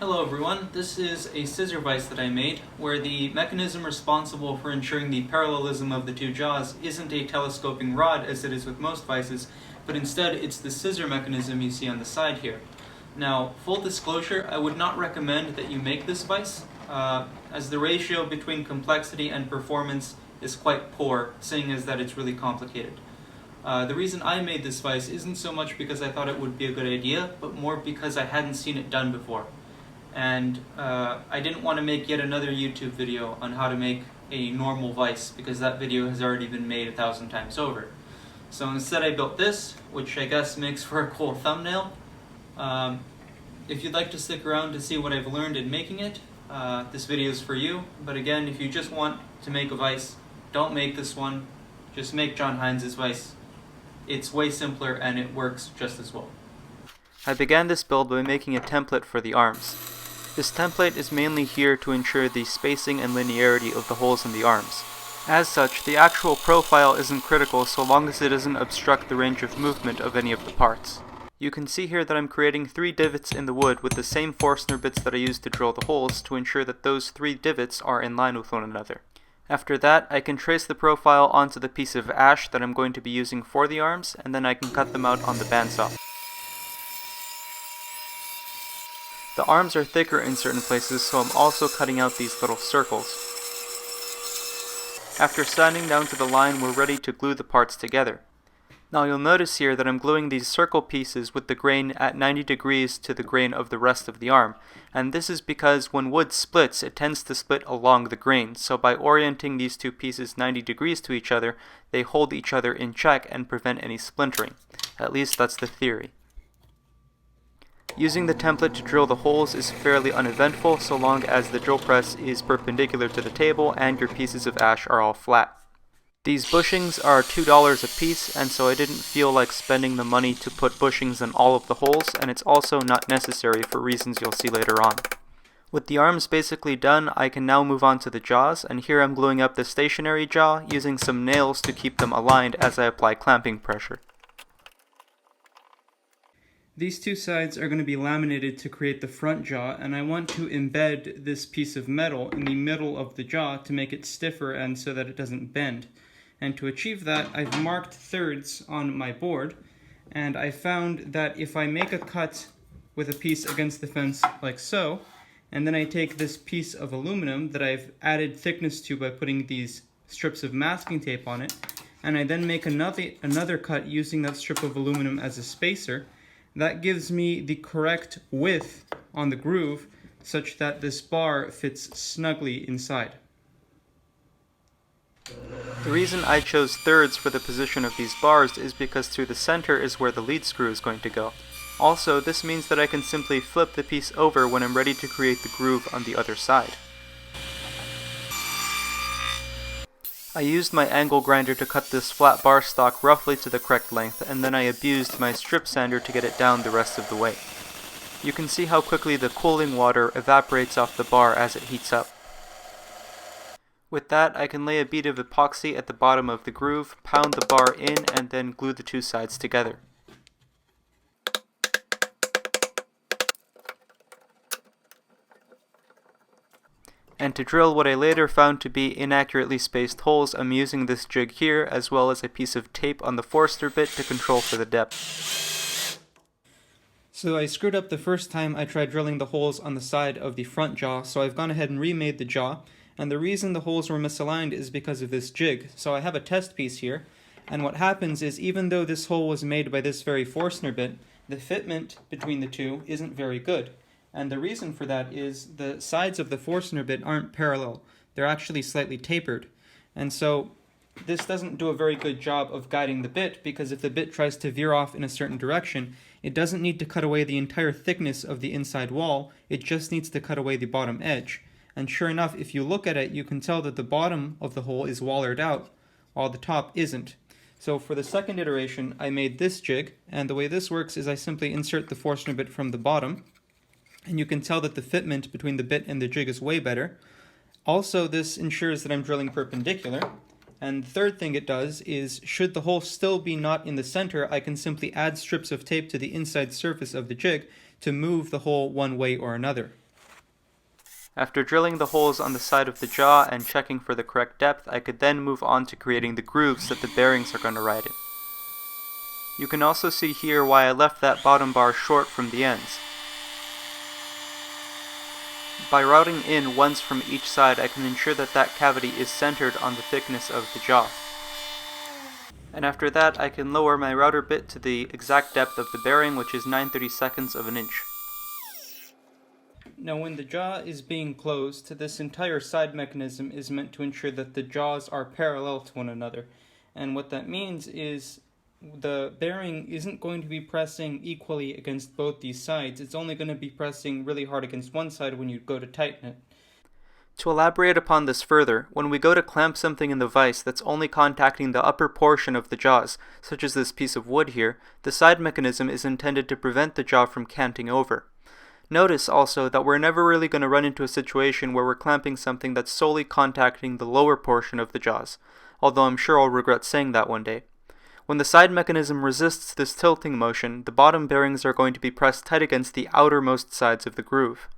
Hello everyone, this is a scissor vise that I made, where the mechanism responsible for ensuring the parallelism of the two jaws isn't a telescoping rod as it is with most vices, but instead it's the scissor mechanism you see on the side here. Now, full disclosure, I would not recommend that you make this vise, as the ratio between complexity and performance is quite poor, seeing as that it's really complicated. The reason I made this vise isn't so much because I thought it would be a good idea, but more because I hadn't seen it done before. And I didn't want to make yet another YouTube video on how to make a normal vise, because that video has already been made 1,000 times over. So instead I built this, which I guess makes for a cool thumbnail. If you'd like to stick around to see what I've learned in making it, this video is for you. But again, if you just want to make a vise, don't make this one. Just make John Hines' vise. It's way simpler and it works just as well. I began this build by making a template for the arms. This template is mainly here to ensure the spacing and linearity of the holes in the arms. As such, the actual profile isn't critical so long as it doesn't obstruct the range of movement of any of the parts. You can see here that I'm creating 3 divots in the wood with the same Forstner bits that I used to drill the holes to ensure that those 3 divots are in line with one another. After that, I can trace the profile onto the piece of ash that I'm going to be using for the arms, and then I can cut them out on the bandsaw. The arms are thicker in certain places, so I'm also cutting out these little circles. After sanding down to the line, we're ready to glue the parts together. Now you'll notice here that I'm gluing these circle pieces with the grain at 90 degrees to the grain of the rest of the arm, and this is because when wood splits, it tends to split along the grain, so by orienting these two pieces 90 degrees to each other, they hold each other in check and prevent any splintering. At least that's the theory. Using the template to drill the holes is fairly uneventful so long as the drill press is perpendicular to the table and your pieces of ash are all flat. These bushings are $2 a piece, and so I didn't feel like spending the money to put bushings in all of the holes, and it's also not necessary for reasons you'll see later on. With the arms basically done, I can now move on to the jaws, and here I'm gluing up the stationary jaw using some nails to keep them aligned as I apply clamping pressure. These two sides are going to be laminated to create the front jaw, and I want to embed this piece of metal in the middle of the jaw to make it stiffer and so that it doesn't bend. And to achieve that, I've marked thirds on my board, and I found that if I make a cut with a piece against the fence like so, and then I take this piece of aluminum that I've added thickness to by putting these strips of masking tape on it, and I then make another cut using that strip of aluminum as a spacer, that gives me the correct width on the groove such that this bar fits snugly inside. The reason I chose thirds for the position of these bars is because through the center is where the lead screw is going to go. Also, this means that I can simply flip the piece over when I'm ready to create the groove on the other side. I used my angle grinder to cut this flat bar stock roughly to the correct length, and then I abused my strip sander to get it down the rest of the way. You can see how quickly the cooling water evaporates off the bar as it heats up. With that, I can lay a bead of epoxy at the bottom of the groove, pound the bar in, and then glue the two sides together. And to drill what I later found to be inaccurately spaced holes, I'm using this jig here, as well as a piece of tape on the Forstner bit to control for the depth. So I screwed up the first time I tried drilling the holes on the side of the front jaw, so I've gone ahead and remade the jaw, and the reason the holes were misaligned is because of this jig. So I have a test piece here, and what happens is even though this hole was made by this very Forstner bit, the fitment between the two isn't very good. And the reason for that is the sides of the Forstner bit aren't parallel. They're actually slightly tapered. And so this doesn't do a very good job of guiding the bit, because if the bit tries to veer off in a certain direction, it doesn't need to cut away the entire thickness of the inside wall, it just needs to cut away the bottom edge. And sure enough, if you look at it, you can tell that the bottom of the hole is wallered out, while the top isn't. So for the second iteration, I made this jig, and the way this works is I simply insert the Forstner bit from the bottom, and you can tell that the fitment between the bit and the jig is way better. Also, this ensures that I'm drilling perpendicular. And the third thing it does is, should the hole still be not in the center, I can simply add strips of tape to the inside surface of the jig to move the hole one way or another. After drilling the holes on the side of the jaw and checking for the correct depth, I could then move on to creating the grooves that the bearings are going to ride in. You can also see here why I left that bottom bar short from the ends. By routing in once from each side, I can ensure that that cavity is centered on the thickness of the jaw. And after that, I can lower my router bit to the exact depth of the bearing, which is 9/32 of an inch. Now when the jaw is being closed, this entire side mechanism is meant to ensure that the jaws are parallel to one another. And what that means is the bearing isn't going to be pressing equally against both these sides. It's only going to be pressing really hard against one side when you go to tighten it. To elaborate upon this further, when we go to clamp something in the vise that's only contacting the upper portion of the jaws, such as this piece of wood here, the side mechanism is intended to prevent the jaw from canting over. Notice also that we're never really going to run into a situation where we're clamping something that's solely contacting the lower portion of the jaws, although I'm sure I'll regret saying that one day. When the side mechanism resists this tilting motion, the bottom bearings are going to be pressed tight against the outermost sides of the groove.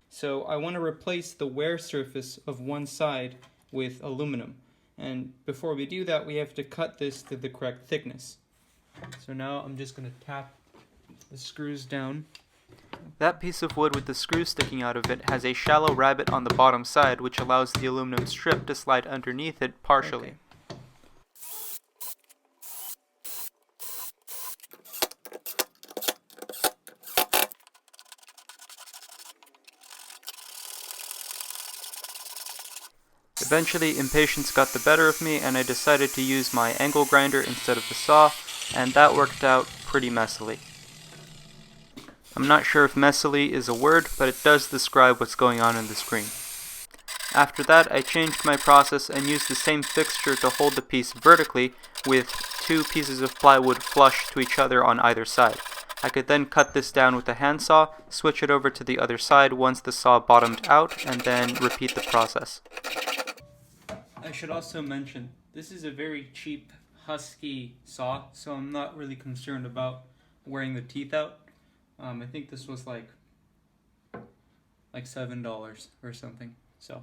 So I want to replace the wear surface of one side with aluminum. And before we do that, we have to cut this to the correct thickness. So now I'm just going to tap the screws down. That piece of wood with the screw sticking out of it has a shallow rabbet on the bottom side, which allows the aluminum strip to slide underneath it partially. Okay. Eventually, impatience got the better of me, and I decided to use my angle grinder instead of the saw, and that worked out pretty messily. I'm not sure if messily is a word, but it does describe what's going on in the screen. After that, I changed my process and used the same fixture to hold the piece vertically with two pieces of plywood flush to each other on either side. I could then cut this down with a handsaw, switch it over to the other side once the saw bottomed out, and then repeat the process. I should also mention, this is a very cheap, husky saw, so I'm not really concerned about wearing the teeth out. I think this was like $7 or something, so.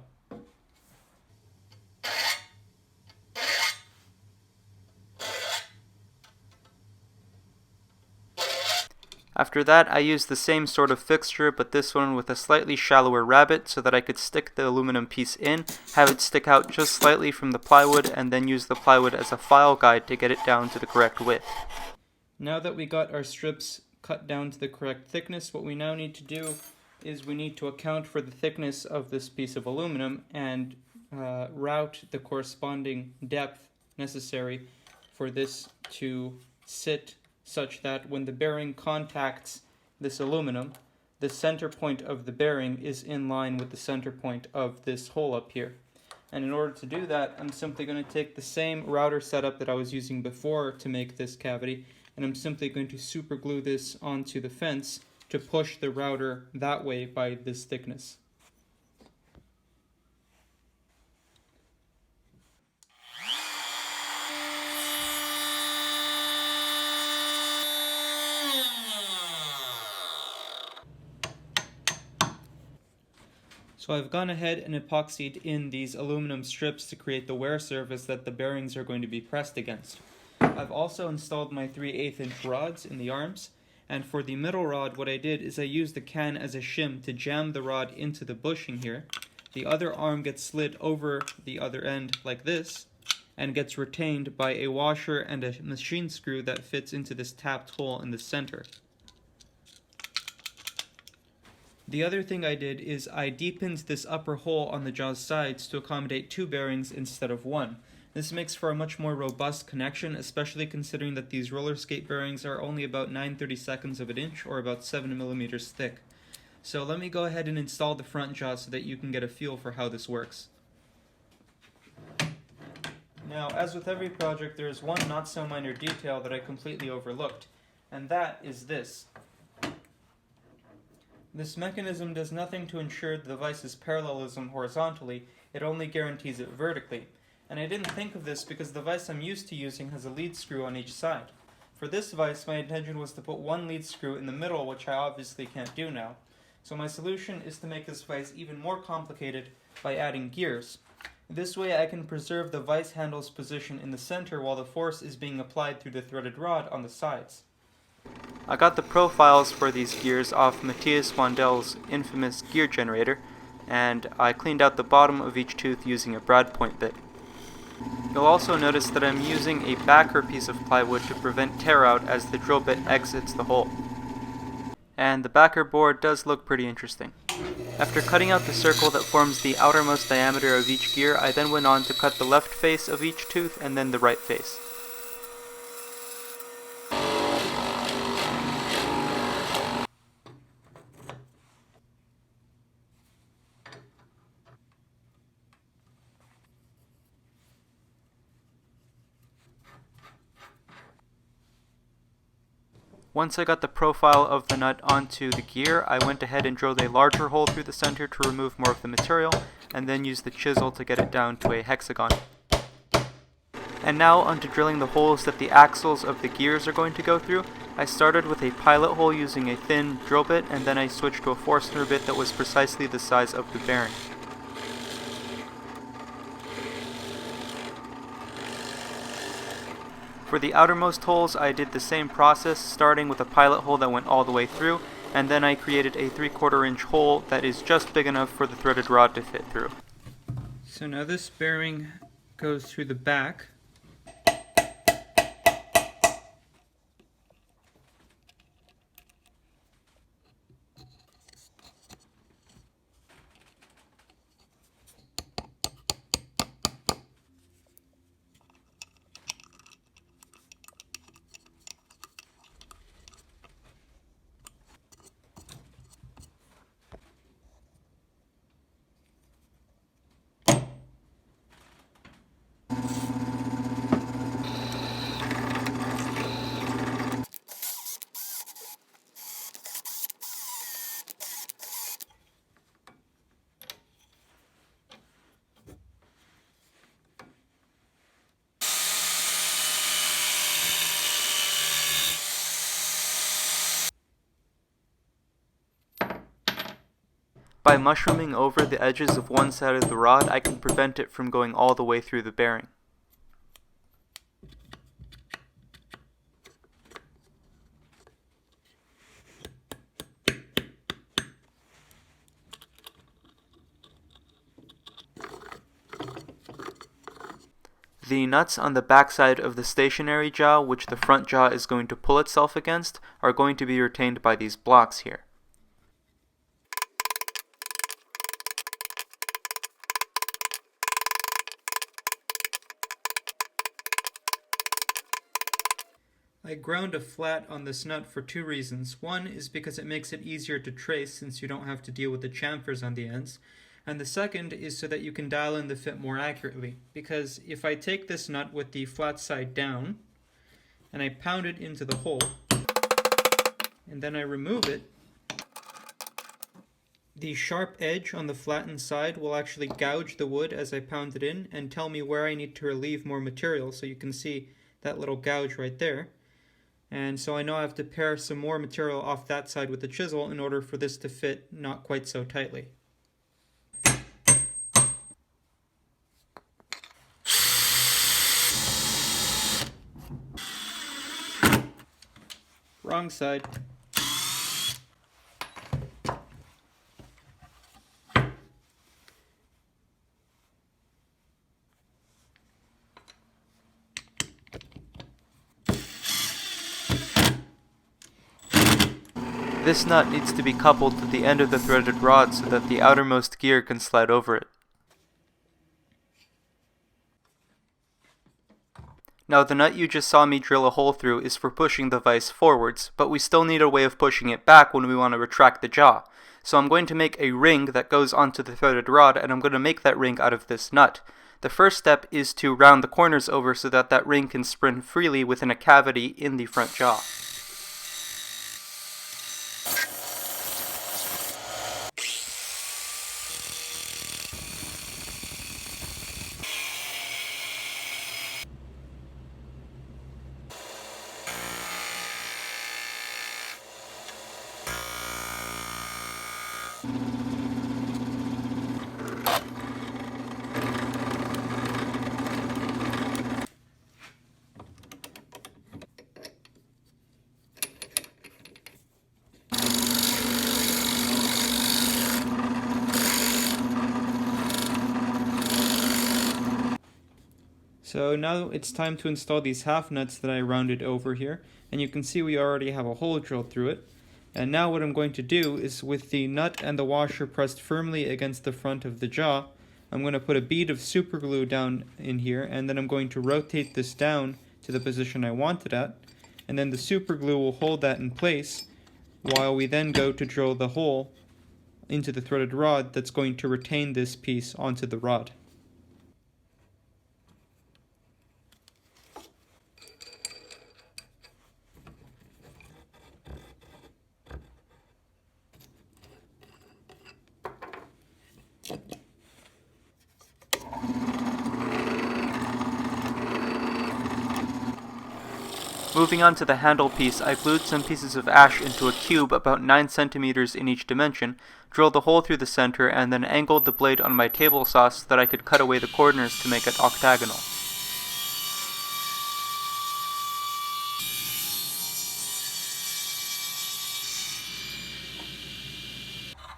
After that, I used the same sort of fixture, but this one with a slightly shallower rabbet so that I could stick the aluminum piece in, have it stick out just slightly from the plywood, and then use the plywood as a file guide to get it down to the correct width. Now that we got our strips cut down to the correct thickness, what we now need to do is we need to account for the thickness of this piece of aluminum and route the corresponding depth necessary for this to sit such that when the bearing contacts this aluminum, the center point of the bearing is in line with the center point of this hole up here. And in order to do that, I'm simply going to take the same router setup that I was using before to make this cavity, and I'm simply going to super glue this onto the fence to push the router that way by this thickness. So I've gone ahead and epoxied in these aluminum strips to create the wear surface that the bearings are going to be pressed against. I've also installed my 3/8 inch rods in the arms, and for the middle rod what I did is I used the can as a shim to jam the rod into the bushing here. The other arm gets slid over the other end like this, and gets retained by a washer and a machine screw that fits into this tapped hole in the center. The other thing I did is I deepened this upper hole on the jaw's sides to accommodate two bearings instead of one. This makes for a much more robust connection, especially considering that these roller skate bearings are only about 9/32 of an inch, or about 7 millimeters thick. So let me go ahead and install the front jaw so that you can get a feel for how this works. Now, as with every project, there is one not so minor detail that I completely overlooked, and that is this. This mechanism does nothing to ensure the vice's parallelism horizontally, it only guarantees it vertically. And I didn't think of this because the vise I'm used to using has a lead screw on each side. For this vise, my intention was to put one lead screw in the middle, which I obviously can't do now. So my solution is to make this vise even more complicated by adding gears. This way I can preserve the vise handle's position in the center while the force is being applied through the threaded rod on the sides. I got the profiles for these gears off Matthias Wandel's infamous gear generator, and I cleaned out the bottom of each tooth using a brad point bit. You'll also notice that I'm using a backer piece of plywood to prevent tear out as the drill bit exits the hole. And the backer board does look pretty interesting. After cutting out the circle that forms the outermost diameter of each gear, I then went on to cut the left face of each tooth and then the right face. Once I got the profile of the nut onto the gear, I went ahead and drilled a larger hole through the center to remove more of the material, and then used the chisel to get it down to a hexagon. And now onto drilling the holes that the axles of the gears are going to go through. I started with a pilot hole using a thin drill bit, and then I switched to a Forstner bit that was precisely the size of the bearing. For the outermost holes, I did the same process, starting with a pilot hole that went all the way through, and then I created a 3/4 inch hole that is just big enough for the threaded rod to fit through. So now this bearing goes through the back. By mushrooming over the edges of one side of the rod, I can prevent it from going all the way through the bearing. The nuts on the backside of the stationary jaw, which the front jaw is going to pull itself against, are going to be retained by these blocks here. I ground a flat on this nut for two reasons. One is because it makes it easier to trace since you don't have to deal with the chamfers on the ends. And the second is so that you can dial in the fit more accurately. Because if I take this nut with the flat side down, and I pound it into the hole, and then I remove it, the sharp edge on the flattened side will actually gouge the wood as I pound it in and tell me where I need to relieve more material. So you can see that little gouge right there. And so I know I have to pare some more material off that side with the chisel in order for this to fit not quite so tightly. Wrong side. This nut needs to be coupled to the end of the threaded rod so that the outermost gear can slide over it. Now the nut you just saw me drill a hole through is for pushing the vise forwards, but we still need a way of pushing it back when we want to retract the jaw. So I'm going to make a ring that goes onto the threaded rod, and I'm going to make that ring out of this nut. The first step is to round the corners over so that that ring can spin freely within a cavity in the front jaw. So now it's time to install these half nuts that I rounded over here, and you can see we already have a hole drilled through it. And now what I'm going to do is, with the nut and the washer pressed firmly against the front of the jaw, I'm going to put a bead of super glue down in here, and then I'm going to rotate this down to the position I want it at, and then the super glue will hold that in place while we then go to drill the hole into the threaded rod that's going to retain this piece onto the rod. Moving on to the handle piece, I glued some pieces of ash into a cube about 9 centimeters in each dimension, drilled a hole through the center, and then angled the blade on my table saw so that I could cut away the corners to make it octagonal.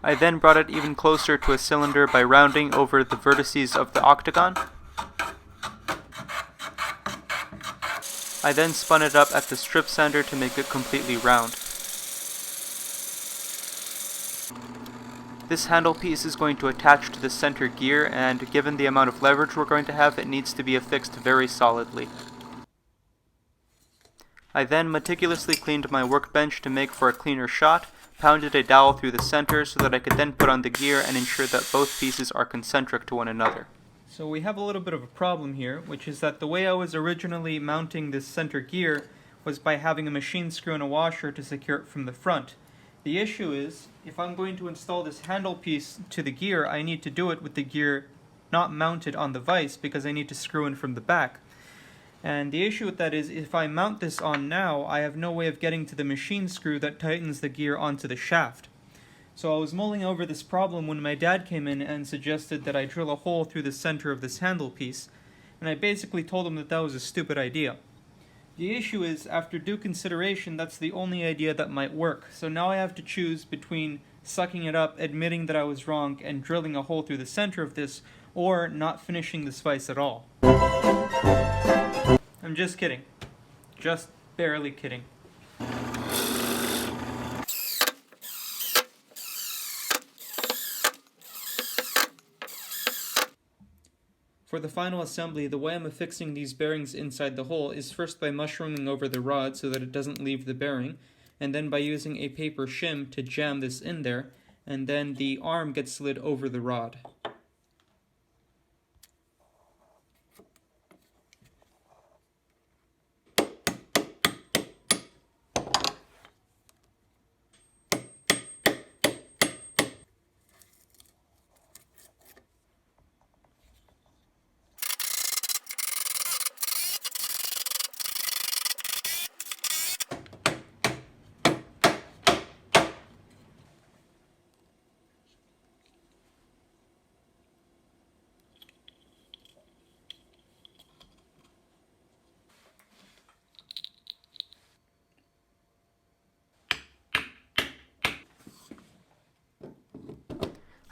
I then brought it even closer to a cylinder by rounding over the vertices of the octagon. I then spun it up at the strip sander to make it completely round. This handle piece is going to attach to the center gear, and given the amount of leverage we're going to have, it needs to be affixed very solidly. I then meticulously cleaned my workbench to make for a cleaner shot, pounded a dowel through the center so that I could then put on the gear and ensure that both pieces are concentric to one another. So we have a little bit of a problem here, which is that the way I was originally mounting this center gear was by having a machine screw and a washer to secure it from the front. The issue is, if I'm going to install this handle piece to the gear, I need to do it with the gear not mounted on the vise because I need to screw in from the back. And the issue with that is, if I mount this on now, I have no way of getting to the machine screw that tightens the gear onto the shaft. So I was mulling over this problem when my dad came in and suggested that I drill a hole through the center of this handle piece, and I basically told him that that was a stupid idea. The issue is, after due consideration, that's the only idea that might work, so now I have to choose between sucking it up, admitting that I was wrong, and drilling a hole through the center of this, or not finishing this vise at all. I'm just kidding. Just barely kidding. For the final assembly, the way I'm affixing these bearings inside the hole is first by mushrooming over the rod so that it doesn't leave the bearing, and then by using a paper shim to jam this in there, and then the arm gets slid over the rod.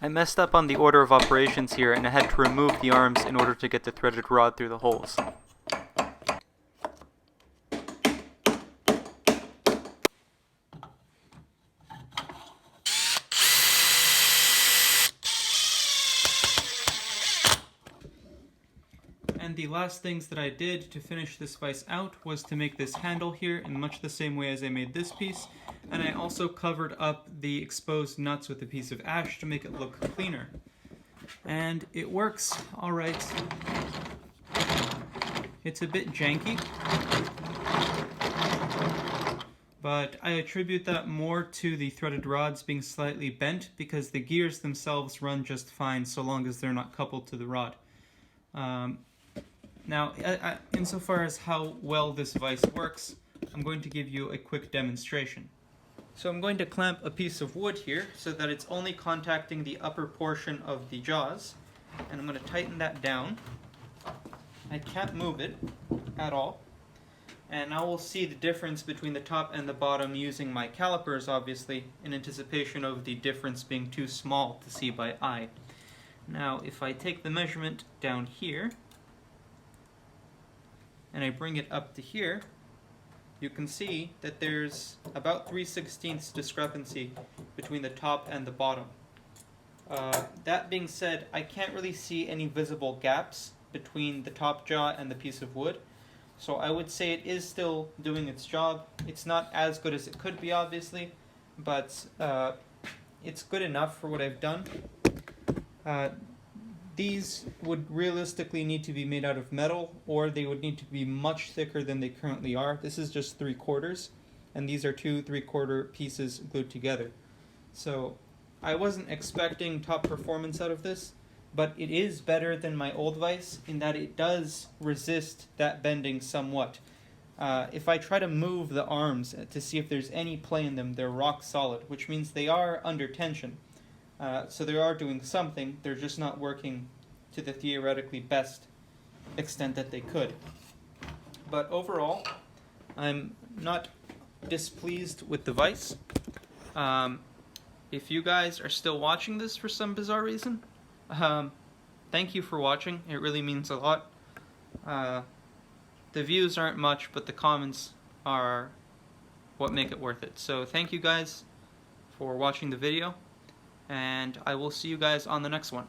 I messed up on the order of operations here, and I had to remove the arms in order to get the threaded rod through the holes. And the last things that I did to finish this vise out was to make this handle here in much the same way as I made this piece, and I also covered up the exposed nuts with a piece of ash to make it look cleaner. And it works alright. It's a bit janky, but I attribute that more to the threaded rods being slightly bent because the gears themselves run just fine so long as they're not coupled to the rod. Now, insofar as how well this vise works, I'm going to give you a quick demonstration. So I'm going to clamp a piece of wood here so that it's only contacting the upper portion of the jaws, and I'm going to tighten that down. I can't move it at all, and now we'll see the difference between the top and the bottom using my calipers, obviously, in anticipation of the difference being too small to see by eye. Now, if I take the measurement down here, and I bring it up to here, you can see that there's about 3/16 discrepancy between the top and the bottom. That being said, I can't really see any visible gaps between the top jaw and the piece of wood, so I would say it is still doing its job. It's not as good as it could be, obviously, but it's good enough for what I've done. These would realistically need to be made out of metal, or they would need to be much thicker than they currently are. This is just 3/4, and these are 2 3/4 pieces glued together. So I wasn't expecting top performance out of this, but it is better than my old vise in that it does resist that bending somewhat. If I try to move the arms to see if there's any play in them, they're rock solid, which means they are under tension. So they are doing something, they're just not working to the theoretically best extent that they could. But overall, I'm not displeased with the vise. If you guys are still watching this for some bizarre reason, thank you for watching. It really means a lot. The views aren't much, but the comments are what make it worth it. So thank you guys for watching the video, and I will see you guys on the next one.